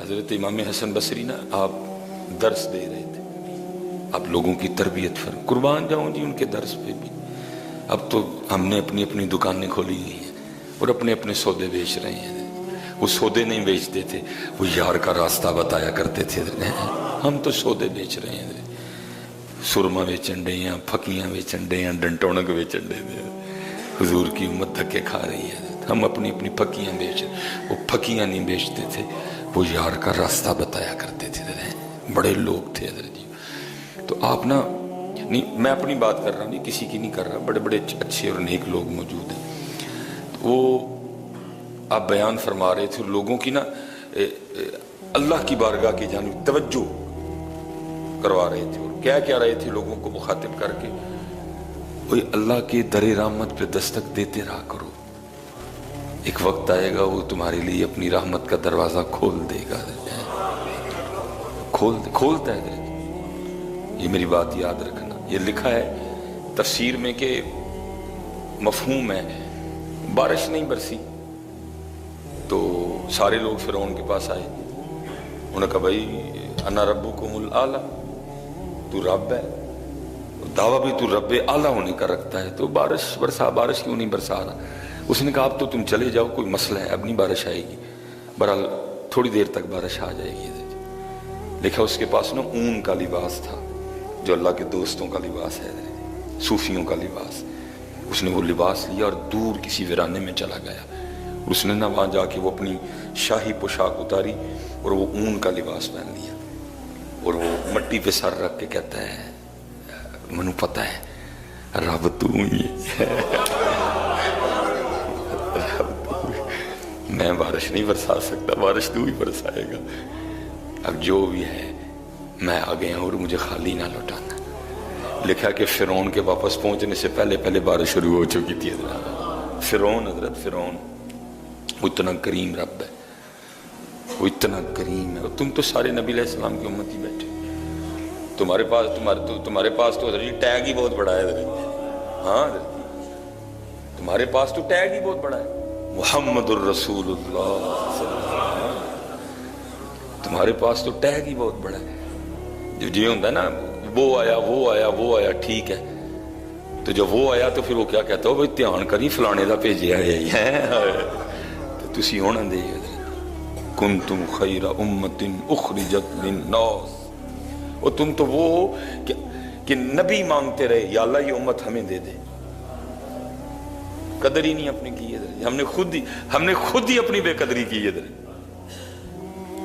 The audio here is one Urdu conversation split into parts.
حضرت امام حسن بصری نا آپ درس دے رہے تھے, آپ لوگوں کی تربیت پر قربان جاؤں جی ان کے درس پہ بھی. اب تو ہم نے اپنی اپنی دکانیں کھولی ہوئی ہیں اور اپنے اپنے سودے بیچ رہے ہیں. وہ سودے نہیں بیچتے تھے, وہ یار کا راستہ بتایا کرتے تھے. ہم تو سودے بیچ رہے ہیں, سرما بیچن ڈے ہیں, پھکیاں بیچن ڈے ہیں, ڈنٹونک بیچن ڈے ہیں. حضور کی امت دھکے کھا رہی ہے. ہم اپنی اپنی پھکیاں بیچ, وہ پھکیاں نہیں بیچتے تھے, وہ یار کا راستہ بتایا کرتے تھے. بڑے لوگ تھے حضرت جی. تو آپ نا نہیں, میں اپنی بات کر رہا ہوں, نہیں کسی کی نہیں کر رہا, بڑے بڑے اچھے اور نیک لوگ موجود ہیں. وہ آپ بیان فرما رہے تھے لوگوں کی نا اللہ کی بارگاہ کی جانب توجہ کروا رہے تھے, اور کیا رہے تھے لوگوں کو مخاطب کر کے, وہی اللہ کے در رحمت پہ دستک دیتے رہا کرو, ایک وقت آئے گا وہ تمہارے لیے اپنی رحمت کا دروازہ کھول دے گا. کھولتا ہے. یہ میری بات یاد رکھنا, یہ لکھا ہے تفسیر میں کہ مفہوم ہے, بارش نہیں برسی تو سارے لوگ فرعون کے پاس آئے. انہوں نے کہا بھائی انا ربکم الاعلی, تو رب ہے, دعویٰ بھی تو رب اعلیٰ ہونے کا رکھتا ہے, تو بارش برسا. بارش کیوں نہیں برسا رہا؟ اس نے کہا اب تو تم چلے جاؤ, کوئی مسئلہ ہے, اب نہیں بارش آئے گی. بہرحال تھوڑی دیر تک بارش آ جائے گی. لکھا اس کے پاس نا اون کا لباس تھا, جو اللہ کے دوستوں کا لباس ہے, صوفیوں کا لباس. اس نے وہ لباس لیا اور دور کسی ویرانے میں چلا گیا. اس نے نا وہاں جا کے وہ اپنی شاہی پوشاک اتاری اور وہ اون کا لباس پہن لیا, اور وہ مٹی پہ سر رکھ کے کہتا ہے منو پتہ ہے رب تو ہی ہے, میں بارش نہیں برسا سکتا, بارش تو ہی برسائے گا. اب جو بھی ہے میں آ گیا ہوں اور مجھے خالی نہ لوٹانا. لکھا کہ فرعون کے واپس پہنچنے سے پہلے بارش شروع ہو چکی تھی. فرعون, حضرت فرعون وہ اتنا کریم رب ہے, وہ اتنا کریم ہے. تم تو سارے نبی علیہ السلام کی امت ہی بیٹھے, تمہارے پاس تو حضرت ٹیگ ہی بہت بڑا ہے حضرت. ہاں حضرت تمہارے پاس تو ٹیگ ہی بہت بڑا ہے, محمد الرسول اللہ صلی اللہ علیہ وسلم. تمہارے پاس تو ٹیگ ہی بہت بڑا ہے. جو یہ ہوتا ہے نا وہ آیا ٹھیک ہے, تو جب وہ آیا تو پھر وہ کیا کہتا ہو بھائی دھیان کری فلانے دا بھیجیا ہے, تو تسی ہونا دے کنتم خیر امت اخرجت للناس. اور تم تو وہ ہو کہ نبی مانگتے رہے یا اللہ یہ امت ہمیں دے دے, قدر ہی نہیں اپنی کی ہے. ہم نے خود ہی اپنی بے قدری کی ہے.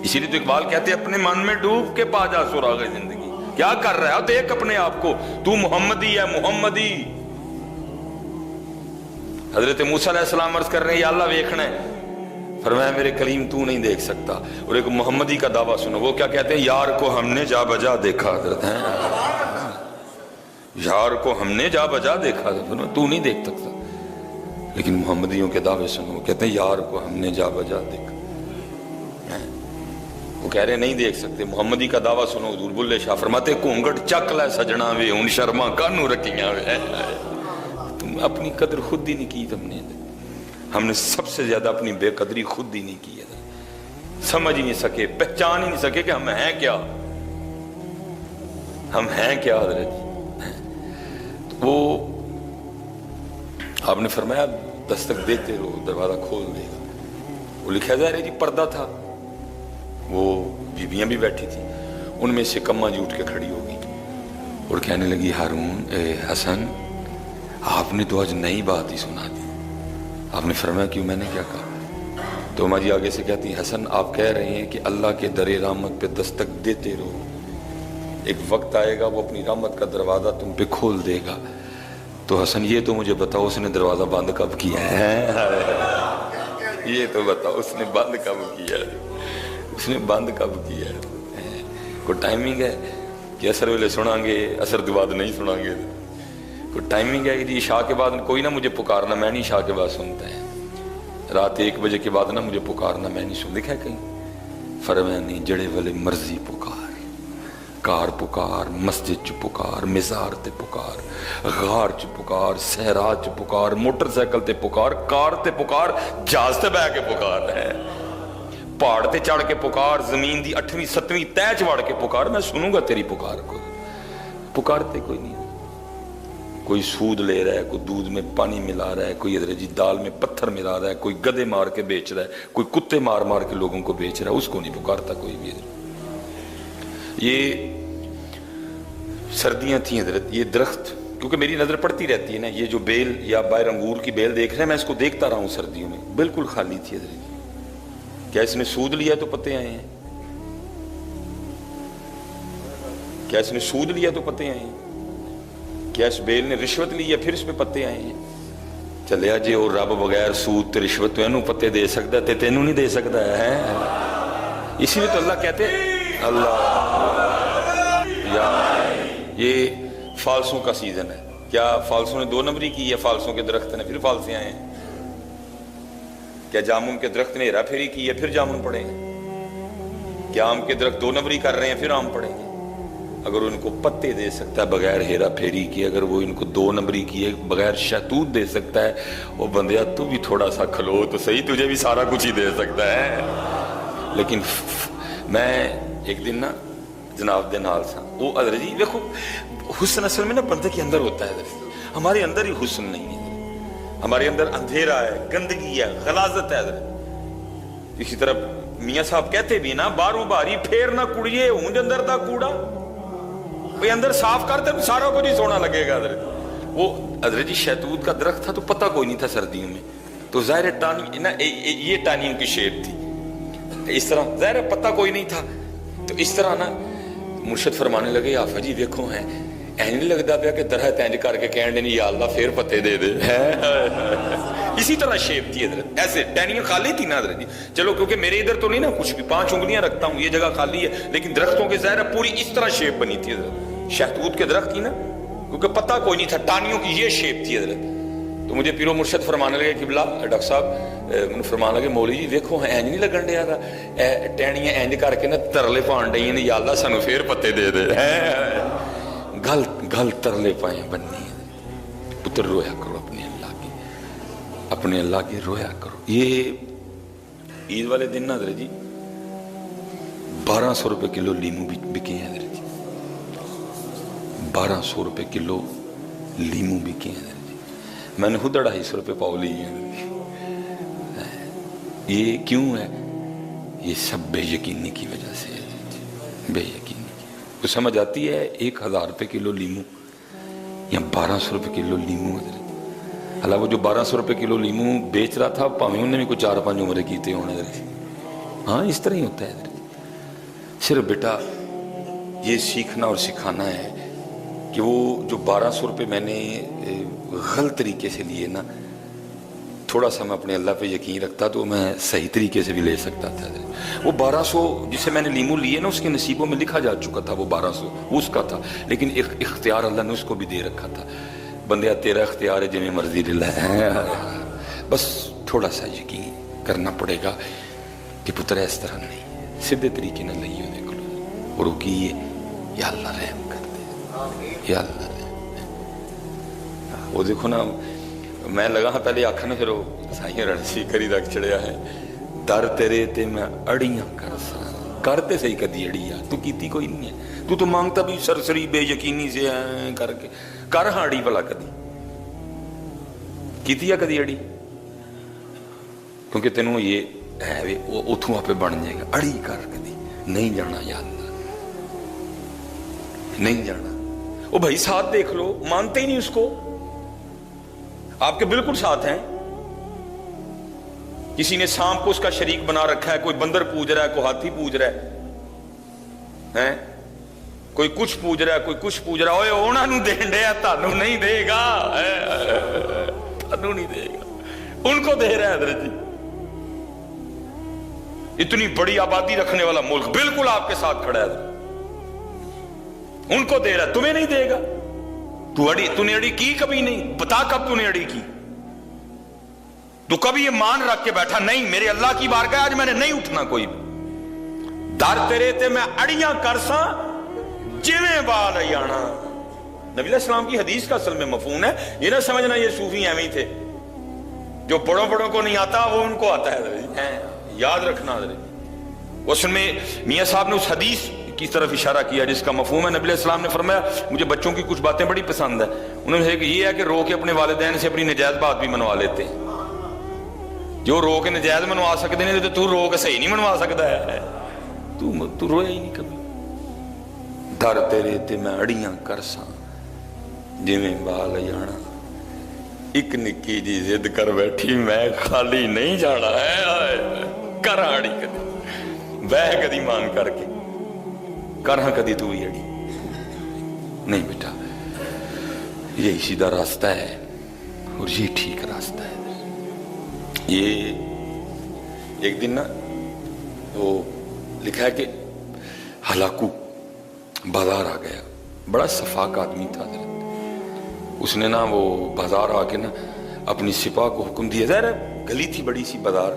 اسی لیے تو اقبال کہتے ہیں اپنے من میں ڈوب کے پا جا سراغ زندگی. کیا کر رہا ہے, دیکھ اپنے آپ کو, تو محمدی ہے, محمدی. حضرت موسیٰ علیہ السلام عرض کر رہے ہیں یا اللہ ویکھنا ہے, فرمایا میرے کلیم تو نہیں دیکھ سکتا. اور ایک محمدی کا دعویٰ سنو, وہ کیا کہتے ہیں یار کو ہم نے جا بجا دیکھا. حضرت یار کو ہم نے جا بجا دیکھا, تو نہیں دیکھ سکتا. لیکن محمدیوں کے دعوے سنو, وہ کہتے ہیں یار کو ہم نے جا بجا دیکھا. وہ کہہ رہے نہیں دیکھ سکتے. محمدی کا دعویٰ سنو, حضور بلے شاہ فرماتے گھونگھٹ چک لے سجنا وے ان شرما کانو رکھیاں وے. تم اپنی قدر خود ہی نہیں کی. ہم نے سب سے زیادہ اپنی بے قدری خود ہی نہیں کی ہے. سمجھ ہی نہیں سکے, پہچان ہی نہیں سکے کہ ہم ہیں کیا, ہم ہیں کیا. حضرت وہ آپ نے فرمایا دستک دیتے رہو دروازہ کھول دے گا. وہ لکھا جا رہا جی پردہ تھا, وہ بیویاں بھی بیٹھی تھیں, ان میں سے کماں جی اٹھ کے کھڑی ہو گئی اور کہنے لگی ہارون حسن آپ نے تو آج نئی بات ہی سنا دی. آپ نے فرمایا کیوں, میں نے کیا کہا؟ تو ماں جی آگے سے کہتی حسن آپ کہہ رہے ہیں کہ اللہ کے در رحمت پہ دستک دیتے رہو, ایک وقت آئے گا وہ اپنی رحمت کا دروازہ تم پہ کھول دے گا. تو حسن یہ تو مجھے بتاؤ اس نے دروازہ بند کب کیا ہے, یہ تو بتاؤ اس نے بند کب کیا ہے, اس نے بند کب کیا ہے. کوئی ٹائمنگ ہے کہ اثر ویلے سنا گے, اثر کے بعد نہیں سنا گے. کوئی ٹائمنگ ہے کہ عشاء کے بعد کوئی نہ مجھے پکارنا, میں نہیں عشاء کے بعد سنتا ہے. رات 1 بجے کے بعد نہ مجھے پکارنا, میں نہیں سن. لکھا ہے کہیں فرمایا نہیں جڑے والے مرضی پکار, کار پکار, مسجد چ پکار, مزار تے پکار, غار چ پکار, صحرا چ پکار, موٹر سائیکل تے پکار, کار تے پکار, جہاز تے بہ کے پکار ہے. پہاڑ تے چڑھ کے پکار, زمین دی 8ویں 7ویں تہ چ وڑ کے پکار, میں سنوں گا تیری پکار کو. پکارتے کوئی نہیں. کوئی سود لے رہا ہے, کوئی دودھ میں پانی ملا رہا ہے, کوئی حضرت جی دال میں پتھر ملا رہا ہے, کوئی گدے مار کے بیچ رہا ہے, کوئی کتے مار مار کے لوگوں کو بیچ رہا ہے, اس کو نہیں پکارتا کوئی بھی. یہ سردیاں تھیں حضرت, یہ درخت کیونکہ میری نظر پڑتی رہتی ہے نا, یہ جو بیل یا باہر انگور کی بیل دیکھ رہے ہیں, میں اس کو دیکھتا رہا ہوں سردیوں میں, بالکل خالی تھی حضرت. کیا اس نے سود لیا تو پتے آئے ہیں؟ کیا اس نے سود لیا تو پتے آئے ہیں؟ کیا اس بیل نے رشوت لی ہے پھر اس پہ پتے آئے ہیں؟ چلیا جی اور رب بغیر سود تے رشوت تو اینوں پتے دے سکتا تے تینوں نہیں دے سکتا ہے. اسی لیے تو اللہ کہتے اللہ یا یہ فالسوں کا سیزن ہے. کیا فالسوں نے 2 نمبری کی ہے؟ فالسوں کے درخت نے پھر فالسے آئے ہیں. کیا جامن کے درخت نے ہیرا پھیری کی ہے پھر جامن پڑیں گے؟ کیا آم کے درخت 2 نمبری کر رہے ہیں پھر آم پڑیں گے؟ اگر ان کو پتے دے سکتا ہے بغیر ہیرا پھیری کی, اگر وہ ان کو 2 نمبری کیے بغیر شہتوت دے سکتا ہے, وہ بندیا تو بھی تھوڑا سا کھلو تو صحیح, تجھے بھی سارا کچھ ہی دے سکتا ہے. لیکن میں ایک دن نا جناب دے نال سا, وہ حضرت جی دیکھو حسن اصل میں نا بندے کے اندر ہوتا ہے حضرت, ہمارے اندر ہی حسن نہیں ہے, ہمارے اندر اندھیرا ہے, گندگی ہے, غلاظت ہے حضرت. اسی طرح میاں صاحب کہتے بھی نا, باہروں باری پھیر نہ کڑیے اونج اندر دا کوڑا, بھئی اندر صاف کرتے تو سارا کچھ ہی سونا لگے گا حضرت. وہ حضرت جی شہتوت کا درخت تھا تو پتہ کوئی نہیں تھا سردیوں میں, تو ظاہر ٹانی نا یہ ٹانیوں کی شیپ تھی, اس طرح ظاہر پتہ کوئی نہیں تھا. تو اس طرح نا مرشد فرمانے لگے آفا جی دیکھو ہیں این نہیں لگتا پیا کہ درخت اینج کر کے کہنے نہیں یا اللہ پھر پتے دے دے. اسی طرح شیپ تھی حضرت, ایسے ٹہنیاں خالی تھی نا حضرت جی. چلو کیونکہ میرے ادھر تو نہیں نا کچھ بھی, 5 انگلیاں رکھتا ہوں, یہ جگہ خالی ہے, لیکن درختوں کے ظاہر پوری اس طرح شیپ بنی تھی حضرت. شہتوت کے درخت کی نا, کیونکہ پتہ کوئی نہیں تھا, ٹانیوں کی یہ شیپ تھی حضرت. تو مجھے پیرو مرشد فرمانے لگے قبلہ ڈاکٹر صاحب مجھے فرمانے لگے مولوی جی دیکھو اینج نہیں لگن ڈیا تھا, ٹہنیاں اینج کر کے نا ترلے پان ڈئی نے, یا اللہ سانو پھر پتے دے دے. گل گل ترلے پائیں بننی ہے. پتر رویا کرو اپنے اللہ کے, اپنے اللہ کے رویا کرو. یہ عید والے دن نا حضرت جی 1200 روپے کلو لیمو بکے ہیں حضرت جی, 1200 روپے کلو لیمو بکے ہیں حضرت جی. میں نے خود 250 روپے پاؤ لی ہیں. یہ کیوں ہے؟ یہ سب بے یقینی کی وجہ سے ہے, بے یقینی. تو سمجھ آتی ہے 1000 روپے کلو لیمو یا 1200 روپے کلو لیمو حضرت. حالانکہ وہ جو 1200 روپے کلو لیمو بیچ رہا تھا پاویں انہیں بھی کوئی 4-5 عمرے کیتے ہونے حضرت. ہاں اس طرح ہی ہوتا ہے حضرت. صرف بیٹا یہ سیکھنا اور سکھانا ہے کہ وہ جو 1200 روپے میں نے غلط طریقے سے لیے نا, تھوڑا سا میں اپنے اللہ پہ یقین رکھتا تو میں صحیح طریقے سے بھی لے سکتا تھا. وہ 1200 جسے میں نے لیمو لیے نا اس کے نصیبوں میں لکھا جا چکا تھا, وہ 1200 اس کا تھا, لیکن اختیار اللہ نے اس کو بھی دے رکھا تھا. بندیا تیرا اختیار ہے جنہیں مرضی لے, بس تھوڑا سا یقین کرنا پڑے گا کہ پتر اس طرح نہیں, سیدھے طریقے نہ لئیو دیکھ لو اور رکیے, یا اللہ رحم کر دے, یا اللہ رحم. وہ دیکھو نا میں لگا ہاں پہلے آکھا نا پھر وہ سائیں رڑسی کری رکھ چڑیا ہے, در تیرے تے میں اڑیاں کر سا, کرتے صحیح کدی اڑیا, تو کیتی کوئی نہیں ہے, تو مانگتا بھی سرسری بے یقینی سے کر کے کر ہاں اڑی بلا کدی کیتی ہے کدی اڑی, کیونکہ تینوں یہ ہے وہ اتھوں آپ بن جائے گا. اڑی کر کدی نہیں جانا, یا اللہ نہیں جانا. وہ بھائی ساتھ دیکھ لو, مانتے ہی نہیں اس کو, آپ کے بالکل ساتھ ہیں. کسی نے سانپ کو اس کا شریک بنا رکھا ہے, کوئی بندر پوج رہا ہے, کوئی ہاتھی پوج رہا ہے, کوئی کچھ پوج رہا ہے, کوئی کچھ پوج رہا ہے. اوہ انہوں دین دیا, تانوں نہیں دے گا, تانوں نہیں دے گا, ان کو دے رہا ہے حضرت جی. اتنی بڑی آبادی رکھنے والا ملک بالکل آپ کے ساتھ کھڑا ہے, ان کو دے رہا ہے, تمہیں نہیں دے گا. تو نے اڑی کی کبھی نہیں, بتا کب تو نے اڑی کی. تو کبھی یہ مان رکھ کے بیٹھا نہیں میرے اللہ کی بارگاہ آج میں نے نہیں اٹھنا کوئی بھی, در تیرے تے میں اڑیاں کرساں جویں بال ایانا. نبی علیہ السلام کی حدیث کا اصل میں مفہوم ہے, یہ نہ سمجھنا یہ صوفی ایویں تھے, جو بڑوں بڑوں کو نہیں آتا وہ ان کو آتا ہے. یاد رکھنا حضرت, اس میں میاں صاحب نے اس حدیث کی طرف اشارہ کیا جس کا مفہوم ہے، نبی علیہ السلام نے فرمایا مجھے بچوں کی کچھ باتیں بڑی پسند ہیں، انہوں نے کہا یہ ہے کہ رو کے اپنے والدین سے اپنی نجائز بات بھی منوا لیتے ہیں، جو رو کے نجائز منوا سکتے ہیں تو تو رو کے صحیح نہیں منوا سکتا ہے، تو رویا ہی نہیں کبھی۔ در تیرے تے میں اڑیاں کرساں جویں بال جانا، ایک نکی جی ضد کر بیٹھی میں خالی نہیں جانا ہے، کر اڑی کدی بہ کدی مان کر کے کرہاں کدی تو ہی اڑی نہیں بیٹا، یہی سیدھا راستہ ہے اور یہ ٹھیک راستہ ہے۔ یہ ایک دن نا وہ لکھا ہے کہ ہلاکو بازار آ گیا، بڑا صفاق آدمی تھا حضرت، اس نے نا وہ بازار آ کے نا اپنی سپاہ کو حکم دیا، ظاہر ہے گلی تھی بڑی سی بازار،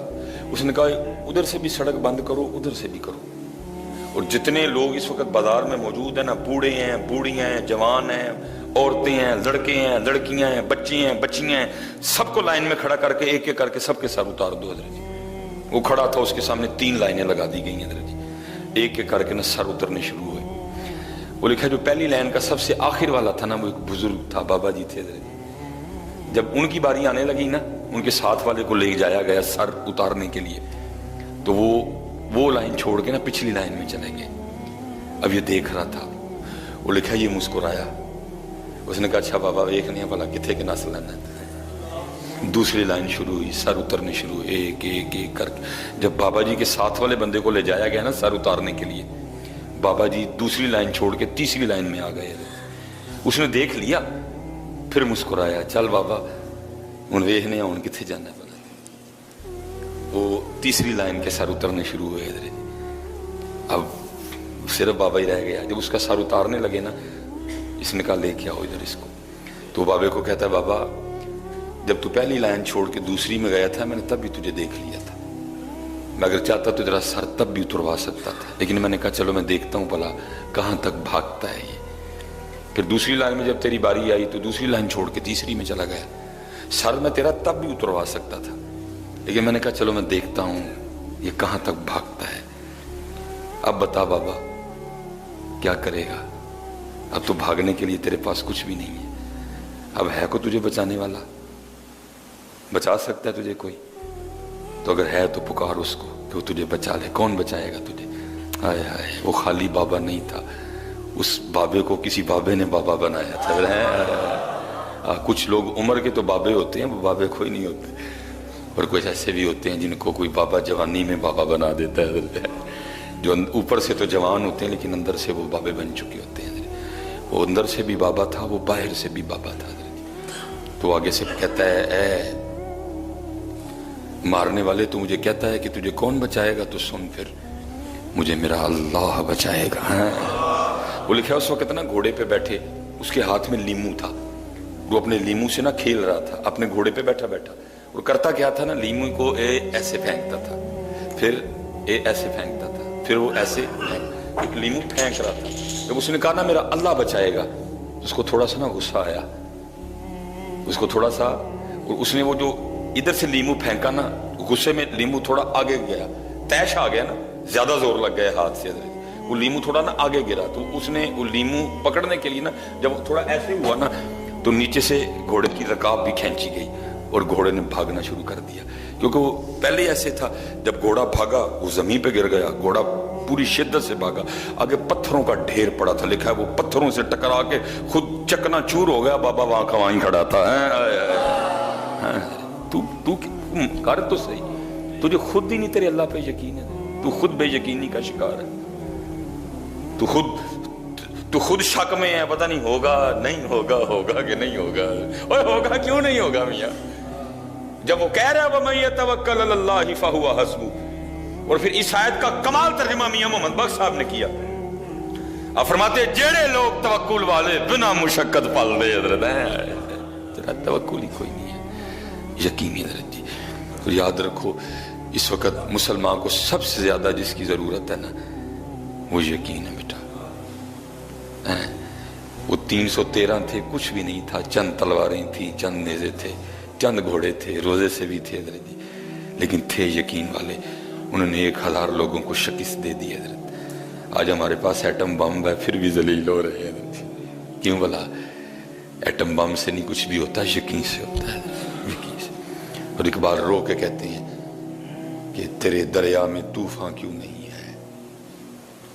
اس نے کہا ادھر سے بھی سڑک بند کرو ادھر سے بھی کرو، اور جتنے لوگ اس وقت بازار میں موجود ہیں نا، بوڑھے ہیں بوڑھیاں ہیں جوان ہیں عورتیں ہیں لڑکے ہیں لڑکیاں ہیں بچے ہیں بچیاں ہیں، سب کو لائن میں کھڑا کر کے ایک ایک کر کے سب کے سر اتار دو حضرت جی۔ وہ کھڑا تھا، اس کے سامنے 3 لائنیں لگا دی گئی ہیں حضرت جی، ایک ایک کر کے نا سر اترنے شروع ہوئے۔ وہ لکھا جو پہلی لائن کا سب سے آخر والا تھا نا، وہ ایک بزرگ تھا، بابا جی تھے حضرت جی۔ جب ان کی باری آنے لگی نا، ان کے ساتھ والے کو لے جایا گیا سر اتارنے کے لیے، تو وہ لائن چھوڑ کے نا پچھلی لائن میں چلے گئے۔ اب یہ دیکھ رہا تھا، وہ لکھا یہ مسکرایا، اس نے کہا اچھا بابا دیکھنے بھلا کتنے کے نسل ہے۔ دوسری لائن شروع ہوئی، سر اترنے شروع ہوئے ایک ایک ایک کر کے۔ جب بابا جی کے ساتھ والے بندے کو لے جایا گیا نا سر اتارنے کے لیے، بابا جی دوسری لائن چھوڑ کے تیسری لائن میں آ گئے۔ اس نے دیکھ لیا، پھر مسکرایا، چل بابا ہن ویکھنے ہن کتنے جانا ہے۔ وہ تیسری لائن کے سر اترنے شروع ہوئے حضرت۔ اب صرف بابا ہی رہ گیا۔ جب اس کا سر اتارنے لگے نا، اس نے کہا لے کے آؤ ادھر اس کو۔ تو بابے کو کہتا ہے بابا جب تو پہلی لائن چھوڑ کے دوسری میں گیا تھا میں نے تب بھی تجھے دیکھ لیا تھا، میں اگر چاہتا تو تیرا سر تب بھی اتروا سکتا تھا، لیکن میں نے کہا چلو میں دیکھتا ہوں بھلا کہاں تک بھاگتا ہے یہ۔ پھر دوسری لائن میں جب تیری باری آئی تو دوسری لائن چھوڑ کے تیسری میں چلا گیا، سر میں تیرا تب بھی اتروا سکتا تھا، لیکن میں نے کہا چلو میں دیکھتا ہوں یہ کہاں تک بھاگتا ہے۔ اب بتا بابا کیا کرے گا؟ اب تو بھاگنے کے لیے تیرے پاس کچھ بھی نہیں ہے، اب ہے کو تجھے بچانے والا؟ بچا سکتا ہے تجھے کوئی؟ تو اگر ہے تو پکار اس کو کہ وہ تجھے بچا لے۔ کون بچائے گا تجھے؟ ہائے ہائے، وہ خالی بابا نہیں تھا، اس بابے کو کسی بابے نے بابا بنایا تھا۔ کچھ لوگ عمر کے تو بابے ہوتے ہیں، وہ بابے کوئی نہیں ہوتے، اور کچھ ایسے بھی ہوتے ہیں جن کو کوئی بابا جوانی میں بابا بنا دیتا ہے، جو اوپر سے تو جوان ہوتے ہیں لیکن اندر سے وہ بابے بن چکے ہوتے ہیں۔ وہ اندر سے بھی بابا تھا، وہ باہر سے بھی بابا تھا۔ تو آگے سے کہتا ہے اے مارنے والے، تو مجھے کہتا ہے کہ تجھے کون بچائے گا؟ تو سن پھر، مجھے میرا اللہ بچائے گا۔ وہ لکھا اس وقت نا گھوڑے پہ بیٹھے، اس کے ہاتھ میں لیمو تھا، وہ اپنے لیمو سے نا کھیل رہا تھا اپنے گھوڑے پہ بیٹھا بیٹھا، اور کرتا کیا تھا نا، لیمو کو ایسے پھینکتا تھا، پھر ایسے پھینکتا تھا، پھر وہ ایسے ایک لیمو پھینک رہا تھا۔ جب اس نے کہا نا میرا اللہ بچائے گا، اس کو تھوڑا سا نا غصہ آیا، اس کو تھوڑا سا، اور اس نے وہ جو ادھر سے لیمو پھینکا نا، غصے میں لیمو تھوڑا آگے گیا، تیش آ گیا نا، زیادہ زور لگ گیا ہاتھ سے، وہ لیمو تھوڑا نا آگے گرا، تو اس نے وہ لیمو پکڑنے کے لیے نا جب تھوڑا ایسے ہوا نا تو نیچے سے گھوڑے کی رکاب بھی کھینچی گئی اور گھوڑے نے بھاگنا شروع کر دیا، کیونکہ وہ پہلے ایسے تھا، جب گھوڑا بھاگا وہ زمین پہ گر گیا، گھوڑا پوری شدت سے بھاگا، آگے پتھروں کا ڈھیر پڑا تھا، لکھا ہے وہ پتھروں سے ٹکرا کے خود چکنا چور ہو گیا، بابا وہاں کا وہیں کھڑا تھا۔ تو کر تو صحیح، تجھے خود ہی نہیں تیرے اللہ پہ یقین ہے، تو خود بے یقینی کا شکار ہے، تو خود شک میں ہے، پتہ نہیں ہوگا نہیں ہوگا، ہوگا کہ نہیں ہوگا، اور ہوگا کیوں نہیں ہوگا میاں؟ جب وہ کہہ رہا ہے وَمَن يَتَوَكَّلْ عَلَى اللَّهِ فَهُوَ حَسْبُهُ، اور پھر اس آیت کا کمال ترجمہ میاں محمد بخش صاحب نے کیا، آپ فرماتے جڑے لوگ توکل والے بنا مشقت پال دے حضرت ہیں، تیرا توکل ہی کوئی نہیں ہے، یقینی حضرت جی۔ تو یاد رکھو اس وقت مسلمان کو سب سے زیادہ جس کی ضرورت ہے نا وہ یقین ہے بیٹا۔ وہ 313 تھے، کچھ بھی نہیں تھا، چند تلواریں تھیں، چند نیزے تھے، چند گھوڑے تھے، روزے سے بھی تھے حضرت جی، لیکن تھے یقین والے۔ انہوں نے 1000 لوگوں کو شکست دے دی حضرت. آج ہمارے پاس ایٹم بم ہے پھر بھی ذلیل ہو رہے ہیں حضرت. کیوں بلا؟ ایٹم بم سے نہیں کچھ بھی ہوتا، یقین سے ہوتا ہے، یقین سے. اور اقبال رو کے کہتے ہیں کہ تیرے دریا میں طوفان کیوں نہیں ہے،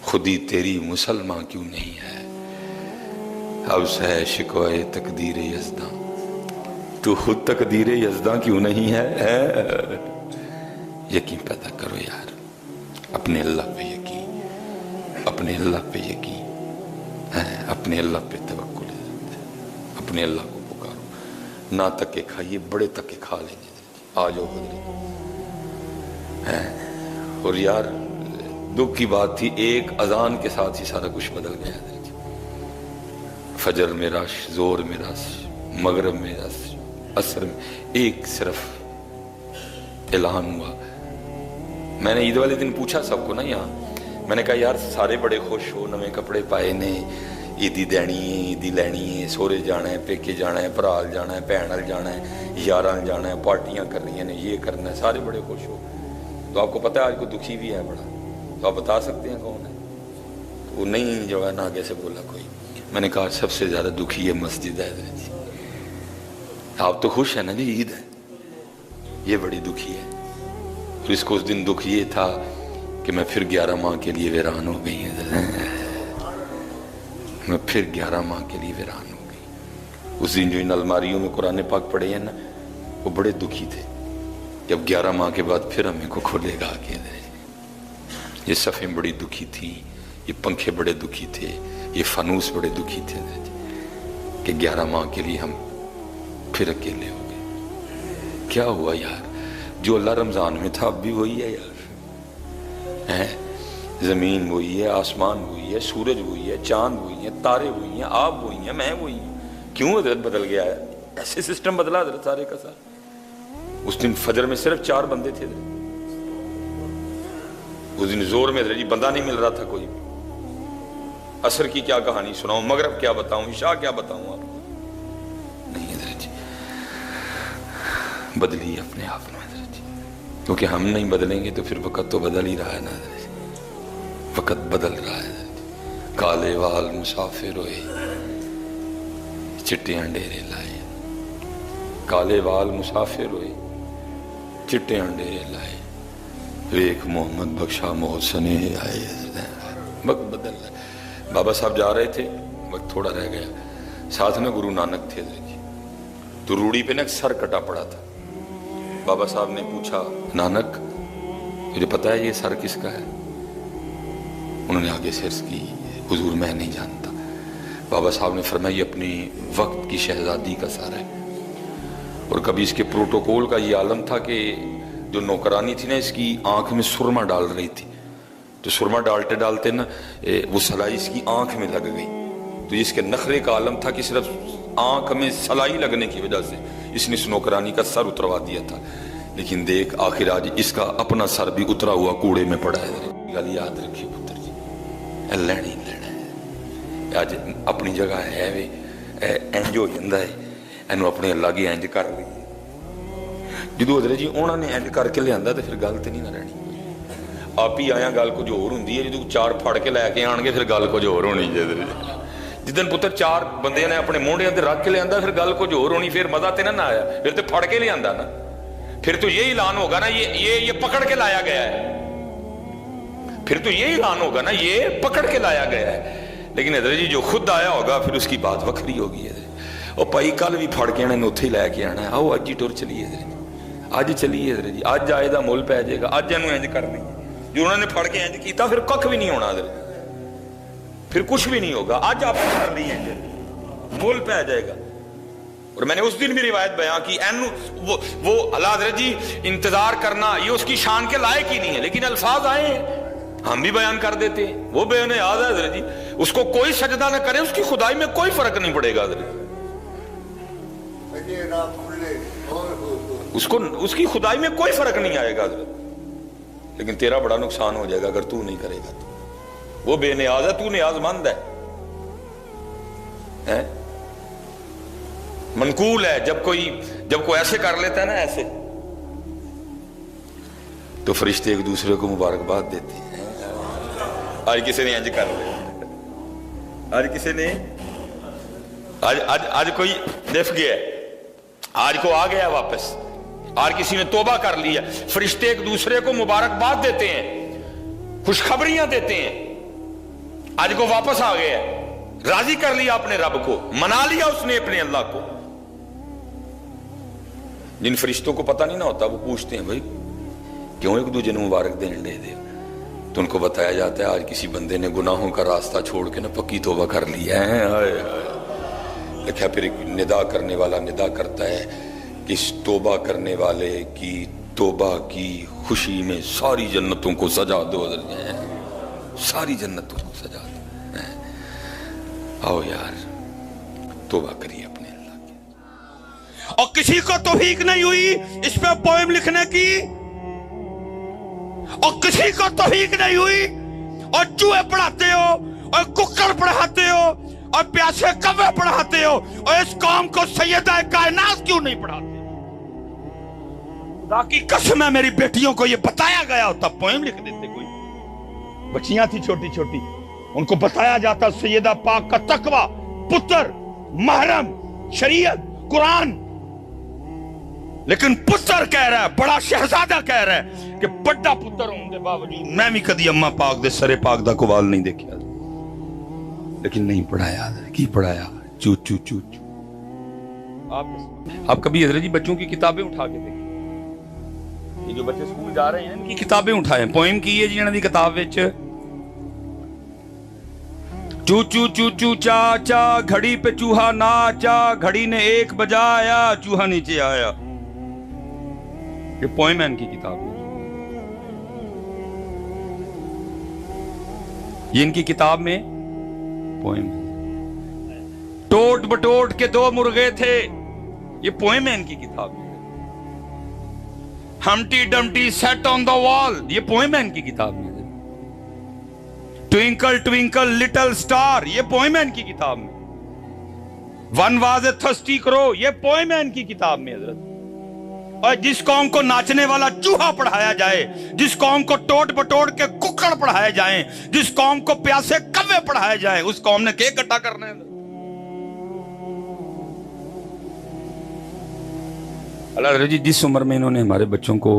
خودی تیری مسلمان کیوں نہیں ہے. اب سے شکوائے تقدیر یزداں، تو خود تقدیر یزداں کیوں نہیں ہے. یقین پیدا کرو یار، اپنے اللہ پہ یقین، اپنے اللہ پہ یقین، اپنے اللہ پہ توکل، اپنے اللہ کو پکارو. نہ تکے کھائیے، بڑے تکے کھا لیں گے. آ جاؤ حضرت. اور یار دکھ کی بات تھی، ایک اذان کے ساتھ ہی سارا کچھ بدل گیا حضرت. فجر میں رش، زور میں رش، مغرب میں رش، عصر میں ایک صرف اعلان ہوا. میں نے عید والے دن پوچھا سب کو نا یہاں، میں نے کہا یار سارے بڑے خوش ہو، نویں کپڑے پائے نے، عیدی دینی ہے، عیدی لینی ہے، سورے جانا ہے، پیکے جانا ہے، برال جانا ہے، بھینال جانا ہے، یاران جانا ہے، پارٹیاں کرنی ہیں، یہ کرنا ہے، سارے بڑے خوش ہو. تو آپ کو پتہ ہے آج کو دکھی بھی ہے بڑا، تو آپ بتا سکتے ہیں کون ہے؟ وہ نہیں جو ہے نا آگے سے بولا کوئی. میں نے کہا سب سے زیادہ دکھی ہے مسجد ہے جی. آپ تو خوش ہیں نا جی، عید ہے، یہ بڑی دکھی ہے. پھر اس کو اس دن دکھ یہ تھا کہ میں پھر 11 ماہ کے لیے ویران ہو گئی ہیں، میں پھر 11 ماہ کے لیے ویران ہو گئی. اس دن جو ان الماریوں میں قرآن پاک پڑھے ہیں نا، وہ بڑے دکھی تھے. جب 11 ماہ کے بعد پھر ہمیں کو کھولے گا کہ یہ صفیں بڑی دکھی تھیں، یہ پنکھے بڑے دکھی تھے، یہ فانوس بڑے دکھی تھے کہ 11 ماہ کے لیے ہم پھر اکیلے ہو گئے. کیا ہوا یار؟ جو اللہ رمضان میں تھا اب بھی وہی ہے یار. زمین وہی ہے، آسمان وہی ہے، سورج وہی ہے، چاند وہی ہے، تارے وہی ہیں، آپ وہی ہیں، میں وہی ہوں. کیوں حضرت بدل گیا ہے؟ ایسے سسٹم بدلا حضرت سارے کا سارا. اس دن فجر میں صرف 4 بندے تھے حضرت. اس دن زور میں حضرت جی بندہ نہیں مل رہا تھا کوئی. عصر کی کیا کہانی سناؤں، مغرب کیا بتاؤں، عشاء کیا بتاؤں آپ کو؟ نہیں حضرت جی، بدلی اپنے آپ میں حضرت جی. کیونکہ ہم نہیں بدلیں گے تو پھر وقت تو بدل ہی رہا ہے نا حضرت جی. وقت بدل رہا ہے حضرت جی. کالے وال مسافر ہوئے، چٹیاں ڈیرے لائے. کالے وال مسافر ہوئے، چٹیاں ڈیرے لائے. ایک محمد بخشا محسن آئے. وقت بدل رہا ہے. بابا صاحب جا رہے تھے، وقت تھوڑا رہ گیا. ساتھ میں گرو نانک تھے حضرت جی. تو روڑی پہ نا سر کٹا پڑا تھا. بابا صاحب نے پوچھا نانک مجھے پتا ہے یہ سر کس کا ہے؟ انہوں نے آگے سے عرض کی حضور میں نہیں جانتا. بابا صاحب نے فرمایا یہ اپنی وقت کی شہزادی کا سر ہے. اور کبھی اس کے پروٹوکول کا یہ عالم تھا کہ جو نوکرانی تھی نا اس کی آنکھ میں سرما ڈال رہی تھی، تو سرما ڈالتے ڈالتے نا وہ سلائی اس کی آنکھ میں لگ گئی. تو اس کے نخرے کا عالم تھا کہ صرف آنکھ میں سلائی لگنے کی وجہ سے اس نے اس نوکرانی کا سر اتروا دیا تھا. لیکن دیکھ آخر آج اس کا اپنا سر بھی اترا ہوا کوڑے میں پڑا ہے. گل یاد رکھیے پتر جی، لینا ہی لینا ہے. آج اپنی جگہ ہے وے انج ہو جاتا ہے، اینو اپنے اللہ کی انج کر لی. جدو حضرت جی انہوں نے انج کر کے لیا تو پھر گل تو نہیں نہ رہنی. آپ ہی آیا گل کچھ اور ہوں. جدو 4 پھڑ کے لے کے آن گے پھر گل کچھ اور ہونی. جدن پتر 4 بندے نے اپنے موڈیاں تے رکھ کے لیا پھر گل کچھ اور ہونی. پھر مزہ تے نہ آیا، پھر تو پھڑ کے لیا نا. پھر تو یہ اعلان ہوگا نا یہ پکڑ کے لایا گیا ہے. پھر تو یہ اعلان ہوگا نا یہ پکڑ کے لایا گیا ہے. لیکن حضرت جی جو خود آیا ہوگا پھر اس کی بات وکھری ہوگی. اور بھائی کل بھی پھڑ کے آنا اتنے ہی لے کے آنا ہے. آؤ اج ہی ٹر چلیے حضرت جی، اج چلیے حضرت جی. اج آئے دا مول پی جائے گا. اج انہوں انج کر دیں جو انہوں نے پھڑ کے انج کیتا پھر کھ بھی نہیں ہونا حضرت. پھر کچھ بھی نہیں ہوگا. اج آپ کر لی ہیں مول پی جائے گا. اور میں نے اس دن بھی روایت بیان کی وہ اللہ حضرت جی انتظار کرنا یہ اس کی شان کے لائق ہی نہیں ہے. لیکن الفاظ آئے ہیں ہم بھی بیان کر دیتے ہیں. وہ بے نیاز ہے حضرت جی، اس کو کوئی سجدہ نہ کرے اس کی خدائی میں کوئی فرق نہیں پڑے گا حضرت. اس کی خدائی میں کوئی فرق نہیں آئے گا حضرت. لیکن تیرا بڑا نقصان ہو جائے گا اگر تو نہیں کرے گا. تو وہ بے نیاز ہے، تو نیاز مند ہے. منقول ہے جب کوئی ایسے کر لیتا ہے نا ایسے. تو فرشتے ایک دوسرے کو مبارکباد دیتے ہیں. آج کسی نے انج کر لیا, آج کسی نے آج کوئی دف گیا, آج کو آ گیا واپس, آج کسی نے توبہ کر لیا. فرشتے ایک دوسرے کو مبارکباد دیتے ہیں, خوشخبریاں دیتے ہیں. آج کو واپس آ گیا, راضی کر لیا اپنے رب کو, منا لیا اس نے اپنے اللہ کو. جن فرشتوں کو پتہ نہیں نہ ہوتا وہ پوچھتے ہیں بھائی کیوں ایک دوسرے نے مبارک دین دے دے, تو ان کو بتایا جاتا ہے آج کسی بندے نے گناہوں کا راستہ چھوڑ کے نا پکی توبہ کر لیا ہے. لکھا پھر ندا کرنے والا ندا کرتا ہے کہ اس توبہ کرنے والے کی توبہ کی خوشی میں ساری جنتوں کو سجا دو, ساری جنتوں کو سجا دو. آؤ یار توبہ کریے اپنے اللہ کی. اور کسی کو توفیق نہیں ہوئی اس پہ پوئم لکھنے کی, اور کسی کو توفیق نہیں ہوئی اور چوہے پڑھاتے ہو اور ککڑ پڑھاتے ہو اور پیاسے کوے پڑھاتے ہو, اور اس قوم کو سیدہ کائنات کیوں نہیں پڑھاتے؟ خدا کی قسم ہے میری بیٹیوں کو یہ بتایا گیا ہوتا پوئم لکھ دیتے. کوئی بچیاں تھی چھوٹی چھوٹی, ان کو بتایا جاتا سیدہ پاک کا تقوی, پتر, محرم, شریعت, قرآن. لیکن پتر کہہ رہا ہے, بڑا شہزادہ کہہ رہا ہے کہ بڑا پتر ہوں دے باوجود میں بھی کدی اماں پاک دے سرے پاک دا کوال نہیں دیکھا, لیکن نہیں پڑھایا. کی پڑھایا؟ چو چو چو چو. آپ کبھی حضرت جی بچوں کی کتابیں اٹھا کے دیکھیں, یہ جو بچے سکول جا رہے ہیں ان کی کتابیں اٹھائیں, پوئم کی ہے جی انہوں نے کتاب وچ چو چو چو چو چا چا گھڑی پہ چوہا ناچا, گھڑی نے 1 بجایا چوہا نیچے آیا. یہ پوئم ہے ان کی کتاب میں, یہ ان کی کتاب میں پوئم ہے. ٹوٹ بٹوٹ کے 2 مرغے تھے, یہ پوئم ہے ان کی کتاب میں. ہمٹی ڈمٹی سیٹ آن دا وال, یہ پوئم ہے ان کی کتاب میں. ٹوینکل ٹوینکل لٹل سٹار, یہ پوئم ہے ان کی کتاب میں. ون واز اے تھرسٹی کرو, یہ پوئم ہے ان کی کتاب میں حضرت. اور جس قوم کو ناچنے والا چوہا پڑھایا جائے, جس قوم کو ٹوٹ بٹوٹ کے ککڑ پڑھائے جائیں, جس قوم کو پیاسے کوے پڑھائے جائیں, اس قوم نے کیا اکٹھا کرنا ہے؟ اللہ حضرت جی جس عمر میں انہوں نے ہمارے بچوں کو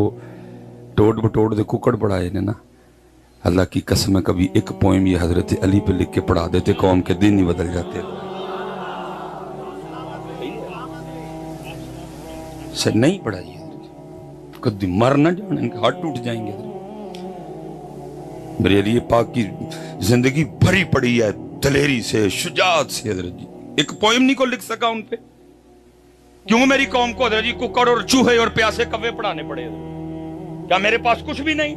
ٹوٹ بٹوٹ دے ککڑ پڑھائے نے نا, اللہ کی قسم ہے کبھی ایک پوئم یہ حضرت علی پہ لکھ کے پڑھا دیتے قوم کے دن ہی بدل جاتے. سے نہیں پڑھائی کدی مر نہ جانے, ان کے ہاتھ ٹوٹ جائیں گے. میرے علی پاک کی زندگی بھری پڑی ہے دلیری سے, شجاعت سے. حضرت جی ایک پوئم نہیں کو لکھ سکا ان پہ. کیوں میری قوم کو حضرت جی ککڑ اور چوہے اور پیاسے کوے پڑھانے پڑے؟ کیا میرے پاس کچھ بھی نہیں؟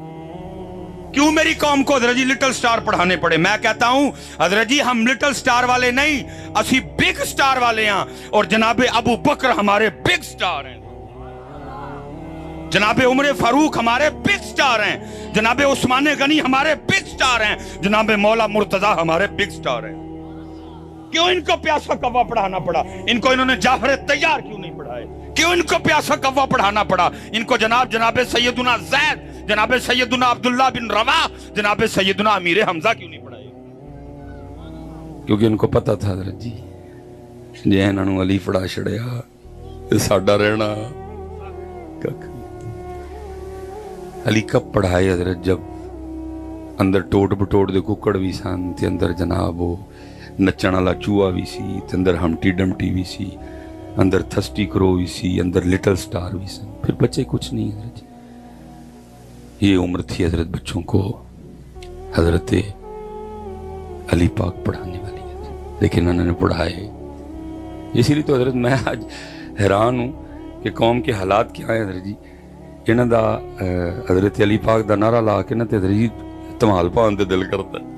کیوں میری قوم کو حضرت جی لٹل سٹار پڑھانے پڑے؟ میں کہتا ہوں حضرت جی ہم لٹل سٹار والے نہیں, اسی بگ سٹار والے ہیں. اور جناب ابو بکر ہمارے بگ سٹار ہیں, جناب عمر فاروق ہمارے بگ سٹار ہیں, جناب عثمان غنی ہمارے بگ سٹار ہیں, جناب مولا مرتضی ہمارے بگ سٹار ہیں. کیوں ان کو پیاسا کوا پڑھانا پڑا؟ ان کو انہوں نے جعفر تیار کیوں نہیں پڑھائے؟ کیوں ان کو پیاسا کوا پڑھانا پڑا؟ ان کو جناب سیدنا زید, جناب سیدنا عبداللہ بن رواح, جناب سیدنا امیر حمزہ کیوں نہیں پڑھائے؟ کیونکہ ان کو پتا تھا حضرت جی جے انہوں علی پڑھا چھڑیا ساڈا رہنا. علی کب پڑھائے حضرت؟ جب اندر ٹوٹ بٹوٹ دے ککڑ بھی سن, تے اندر جناب وہ نچن والا چوہا بھی سی, تے اندر ہمٹی ڈمٹی بھی سی, اندر تھرسٹی کرو بھی سی, اندر لٹل سٹار بھی سن. پھر بچے کچھ نہیں حضرت. یہ عمر تھی حضرت بچوں کو حضرت علی پاک پڑھانے والی ہے, لیکن انہوں نے پڑھائے. اسی لیے تو حضرت میں آج حیران ہوں کہ قوم کے حالات کیا ہیں حضرت جی. انہوں دا حضرت علی پاک دا نعرہ لا کے نا تے حضرت جی تمال پان دے دل کرتا ہے.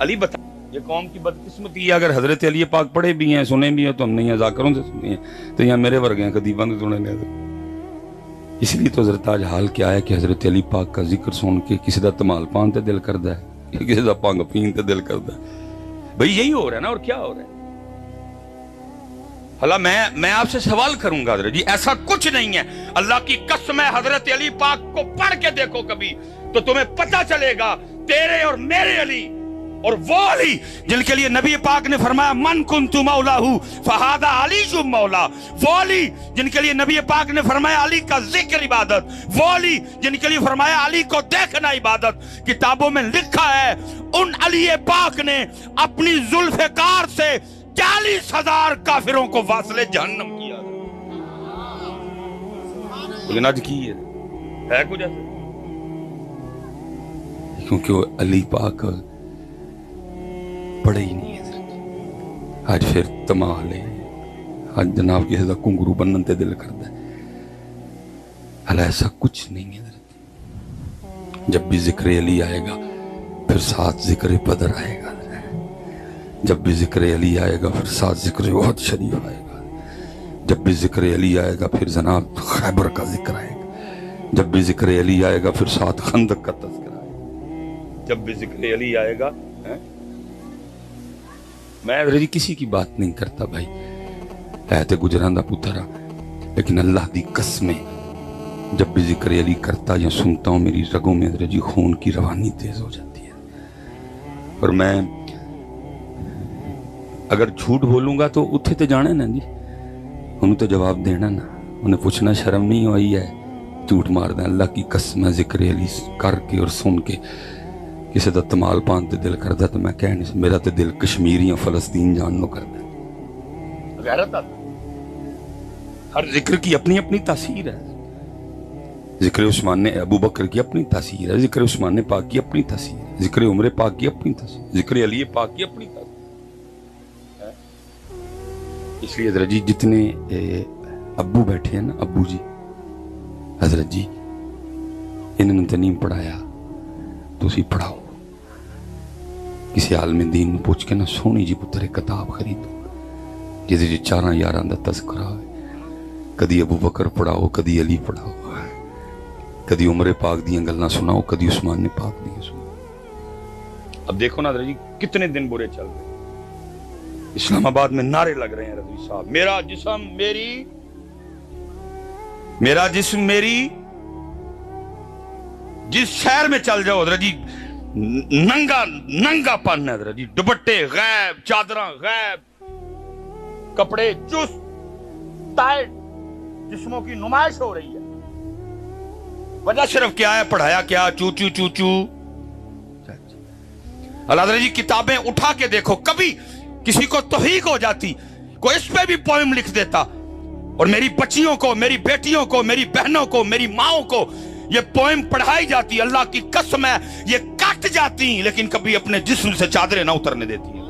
علی بتا یہ قوم کی بدقسمتی ہے, اگر حضرت علی پاک پڑھے بھی ہیں سنے بھی ہیں تو ہم نہیں ہیں, ذاکروں سے سنے ہیں, تو یہاں میرے ورگے ہیں کدی بند سنے نہیں. اس لیے تو حضرت آج حال کیا ہے کہ حضرت علی پاک کا ذکر سن کے کسی دا تمال پان تے دل کردا ہے, کسی دا پنگ پین تے دل کردا ہے. بھئی یہی ہو رہا ہے نا, اور کیا ہو رہا ہے؟ اللہ میں آپ سے سوال کروں گا حضرت جی، ایسا کچھ نہیں ہے، اللہ کی قسم ہے حضرت علی پاک کو پڑھ کے دیکھو کبھی تو تمہیں پتہ چلے گا تیرے اور میرے علی اور وہ علی جن کے لیے نبی پاک نے فرمایا من کنت مولا فہذا علی مولا، وہ علی جن کے لیے نبی پاک نے فرمایا علی کا ذکر عبادت، وہ علی جن کے لیے فرمایا علی کو دیکھنا عبادت، کتابوں میں لکھا ہے ان علی پاک نے اپنی ذوالفقار سے 40,000 کافروں کو واصل جہنم کیا، لیکن آج کی ہے کچھ ایسا، کیونکہ وہ علی پاک پڑے ہی نہیں ہے۔ آج پھر تمال ہے، آج جناب کسی کا کنگرو بنن تے دل کرتا ہے، حال ایسا کچھ نہیں ہے حضرت۔ جب بھی ذکر علی آئے گا پھر ساتھ ذکر بدر آئے گا، جب بھی ذکر علی آئے گا پھر ساتھ ذکر احد شریف آئے گا، جب بھی ذکر علی آئے گا پھر جناب خیبر کا ذکر آئے گا، جب بھی ذکر علی آئے گا پھر ساتھ خندق کا تذکرہ آئے گا، جب بھی ذکر علی آئے گا۔ میں حضرت کسی کی بات نہیں کرتا بھائی، ہے تے گجراں دا پتر، لیکن اللہ دی قسمیں جب بھی ذکر علی کرتا یا سنتا ہوں میری رگوں میں حضرت جی خون کی روانی تیز ہو جاتی ہے، اور میں اگر جھوٹ بولوں گا تو اتھے تے جانا نا جی، انہوں تو جواب دینا نا، انہیں پوچھنا شرم نہیں ہوئی ہے، جھوٹ مار دیں۔ اللہ کی قسم ذکر علی کر کے اور سن کے کسی دا تمال پان تے دل کردا تو میں کہہ نہیں، میرا تے دل کشمیریاں فلسطین جاننو کردا ہے، غیرت آتا، ہر ذکر کی اپنی اپنی تاثیر ہے، ذکر عثمان ابو بکر کی اپنی تاثیر ہے، ذکر عثمان پاک کی اپنی تاثیر ہے، ذکر عمر پاک کی اپنی تاثیر، ذکر علی پاک کی اپنی تاثیر۔ اس لیے حضرت جی جتنے ابو بیٹھے ہیں نا، ابو جی حضرت جی انہوں نے تو نہیں پڑھایا، تو اسی پڑھاؤ، کسی عالم دین میں پوچھ کے نا سونی جی پتر ایک کتاب خریدو جیسے جی 4 یاراں دا تذکرہ ہے، کدی ابو بکر پڑھاؤ، کدی علی پڑھاؤ، کدی عمر پاک دیاں گلاں سناؤ، کدی عثمان پاک دیاں سناؤ۔ اب دیکھو نا حضرت جی کتنے دن برے چل رہے ہیں، اسلام آباد میں نعرے لگ رہے ہیں رضوی صاحب، میرا جسم میری، میرا جسم میری، جس شہر میں چل جاؤ حضرت جی ننگا پن ہے حضرت جی، دوپٹے غائب، چادراں غائب، کپڑے چست ٹائٹ، جسموں کی نمائش ہو رہی ہے۔ وجہ صرف کیا ہے؟ پڑھایا کیا؟ چو چو چو چو۔ اللہ حضرت جی کتابیں اٹھا کے دیکھو، کبھی کسی کو توہیق ہو جاتی کوئی اس پہ بھی پوئم لکھ دیتا، اور میری بچیوں کو، میری بیٹیوں کو، میری بہنوں کو، میری ماؤں کو یہ پوئم پڑھائی جاتی، اللہ کی قسم ہے یہ کٹ جاتی، لیکن کبھی اپنے جسم سے چادریں نہ اترنے دیتی ہیں۔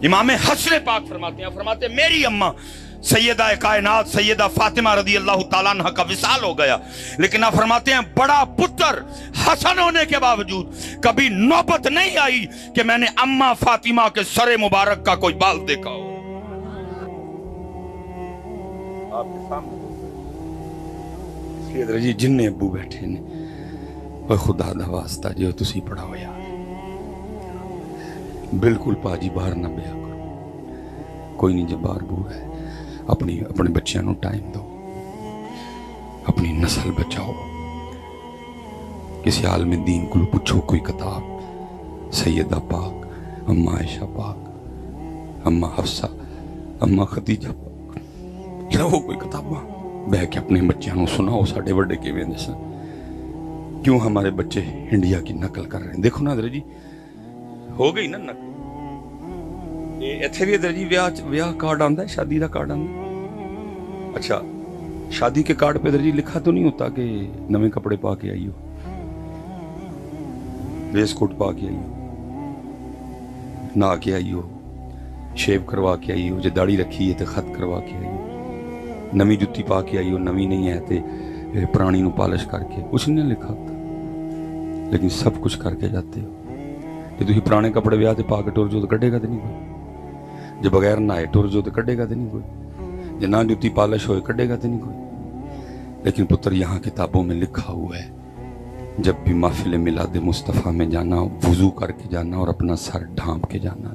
امام حسن پاک فرماتے ہیں، فرماتے ہیں میری اماں سیدہ کائنات سیدہ فاطمہ رضی اللہ تعالیٰ عنہ کا وصال ہو گیا، لیکن آپ فرماتے ہیں بڑا پتر حسن ہونے کے باوجود کبھی نوبت نہیں آئی کہ میں نے اماں فاطمہ کے سر مبارک کا کوئی بال دیکھا ہو۔ آپ کے سامنے اس لیے حضرت جی جن نے ابو بیٹھے نے، وہ خدا دا واسطہ جو تسی پڑھاؤ یار، بالکل پاجی باہر نہ بیا کرو، کوئی نہیں، جب باہر بو ہے اپنے بچیاں نو ٹائم دو، اپنی نسل بچاؤ، کسی عالم دین کو پوچھو کوئی کتاب، سیدہ پاک، اماں عائشہ پاک، اماں حفصہ، اماں خدیجہ پاک، لو کوئی کتاباں بہ کے اپنے بچیاں نو سناؤ ساڈے وڈے کیویں دے سن، کیوں ہمارے بچے انڈیا کی نقل کر رہے ہیں۔ دیکھو نا حضرت جی ہو گئی نا نقل، ایتھے بھی حضرت جی ویاہ کارڈ آندا ہے، شادی دا کارڈ آندا ہے، اچھا شادی کے کارڈ پہ حضرت جی لکھا تو نہیں ہوتا کہ نویں کپڑے پا کے آئی ہو، ویس کوٹ پا کے آئی ہو، نہا کے آئی ہو، شیو کروا کے آئی ہو، جے داڑھی رکھی ہے تو خط کروا کے آئی ہو، نویں جتی پا کے آئی ہو، نویں نہیں ہے تو پرانی نو پالش کر کے، کچھ نہیں لکھا ہوتا، لیکن سب کچھ کر کے جاتے ہو۔ جے تسی پرانے کپڑے ویاہ تے پا کے ٹر جو تو کڈے گا تے نہیں کوئی، جے بغیر نہائے ٹر جو تو کڈے گا تے نہیں کوئی، جے نہ جتی پالش ہوئے کڈے گا تے نہیں کوئی۔ لیکن پتر یہاں کتابوں میں لکھا ہوا ہے جب بھی محفل میلاد مصطفیٰ میں جانا، وضو کر کے جانا اور اپنا سر ڈھانپ کے جانا،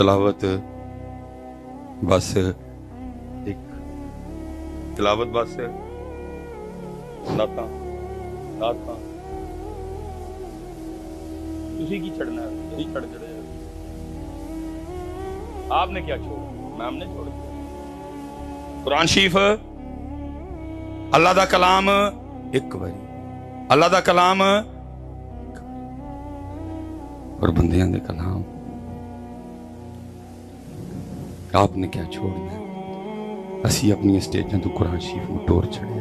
تلاوت بس ایک تلاوت بس نعتاں تسی کی چھڑنا ہے، یہی چھڑ جڑے ہیں۔ آپ نے کیا چھوڑا؟ میں ہم نے چھوڑ دیا۔ قرآن شریف اللہ دا کلام ایک باری، اللہ دا کلام اور بندیاں دے کلام آپ نے کیا چھوڑنا ہے؟ اسی اپنی اسٹیجاں تو قرآن شریف میں ٹور چڑھے،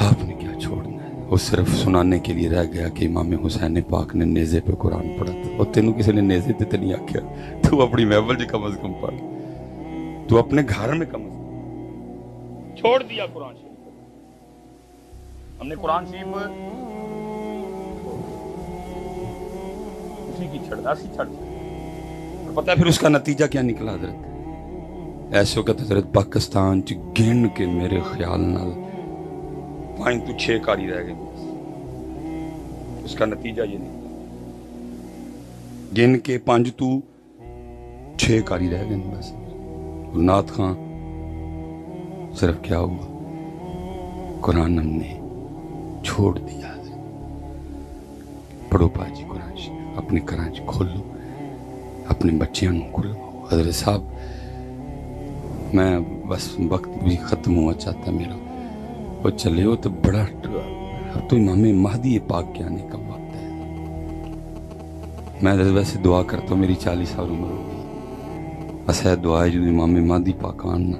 آپ نے کیا چھوڑنا ہے؟ وہ صرف سنانے کے لیے رہ گیا کہ امام حسین پاک نے نیزے پہ قرآن پڑھا تھا، اور تینوں کسی نے نیزے تے نہیں آکھیا، تو اپنی محفل جی کم از کم پڑھ، تو اپنے گھر میں کم از کم چھوڑ دیا قرآن شریف۔ ہم نے قرآن شریف اسی کی چھڑ اسی چھڑ، اور پتہ ہے پھر اس کا نتیجہ کیا نکلا حضرت؟ ایسے وقت حضرت پاکستان چ گن کے میرے خیال نال 5 تو 6 کاری رہ گئے، اس کا نتیجہ یہ نہیں، گن کے 5 تو 6 کاری رہ گئے بس۔ نعت خان صرف کیا ہوا؟ قرآن ہم نے چھوڑ دیا۔ پڑھو پاجی قرآن شریف، اپنے کراچ کھولو، اپنے بچیاں نو کھلواؤ۔ حضرت صاحب میں بس وقت بھی ختم ہوا چاہتا میرا، وہ چلے ہو تو بڑا، اب تو امام مہدی پاک کے آنے کا وقت ہے۔ میں ویسے دعا کرتا ہوں، میری 40 سال عمر ہو گئی، بس ہے دعا ہے جو امام مہدی پاک آنا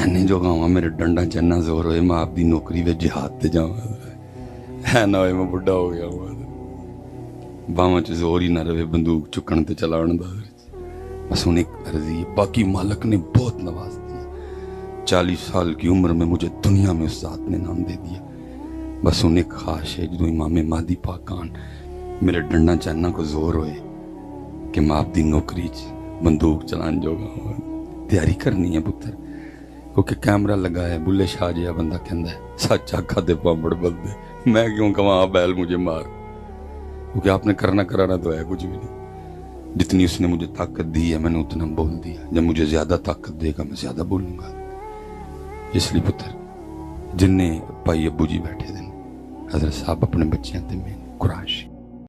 اینے جو گاواں میرے ڈنڈا چنا زور ہوئے، میں آپ دی نوکری وچ جہاد تے جاواں، ہے نہ ہوئے میں بڑھا ہو گیا ہوں، باواں چ زور ہی نہ رہے بندوق چکن تے چلاون دا۔ بس انہیں ایک عرضی ہے، باقی مالک نے بہت نواز دیا، 40 سال کی عمر میں مجھے دنیا میں اس ذات نے نام دے دیا۔ بس انہیں ایک خواہش ہے، جدو امام مہدی پاک آن میرے ڈنڈا چانا کو زور ہوئے کہ میں آپ دی نوکری بندوق چلان جو گا ہوں۔ تیاری کرنی ہے پتر، کیونکہ کیمرہ لگا ہے، بلے شاہ جیا بندہ کہندا ہے سچ آکھا دے پامبڑ بلدے، میں کیوں کہاں بیل مجھے مار، کیونکہ آپ نے کرنا کرانا تو ہے کچھ بھی نہیں۔ جتنی اس نے مجھے طاقت دی ہے میں نے اتنا بول دیا، جب مجھے زیادہ طاقت دے گا میں زیادہ بولوں گا۔ اس لیے پتر جن نے بھائی ابو جی بیٹھے دن، حضرت صاحب اپنے بچیاں تے میں قرآن شریف